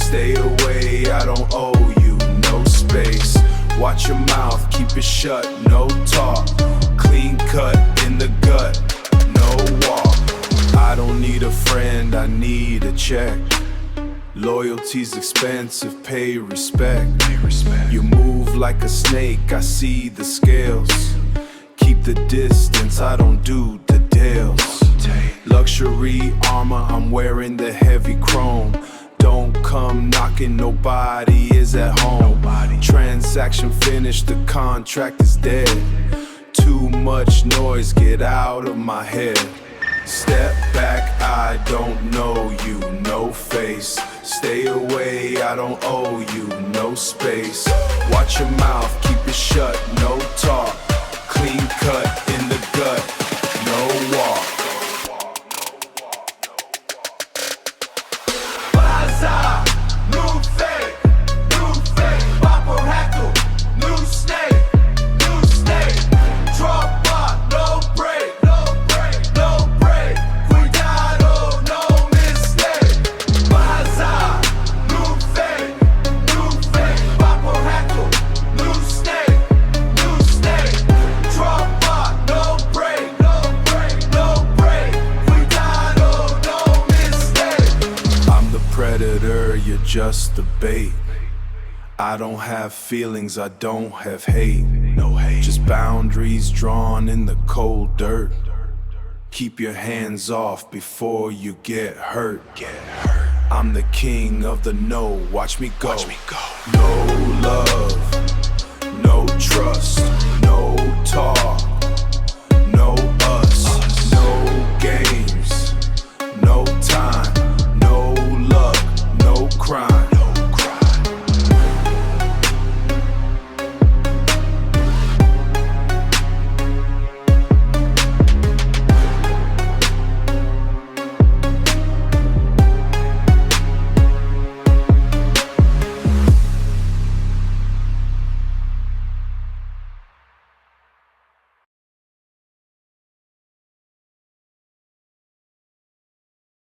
Stay away, I don't owe you no space. Watch your mouth, keep it shut, no talk. Clean cut in the gut, no walk. I don't need a friend, I need a check. Loyalty's expensive, pay respect. You move like a snake, I see the scales. Keep the distance, I don't do the deals. Luxury armor, I'm wearing the heavy chrome. Don't come knocking, nobody is at home. Transaction finished, the contract is dead. Too much noise, get out of my head. Step back, I don't know you, no face. Stay away, I don't owe you no space. Watch your mouth, keep it shut, no talk. Clean cut in the gut, no walk. You're just a bait. I don't have feelings, I don't have hate. No hate. Just boundaries drawn in the cold dirt. Keep your hands off before you get hurt. I'm the king of the no, watch me go. No love, no trust, no talk.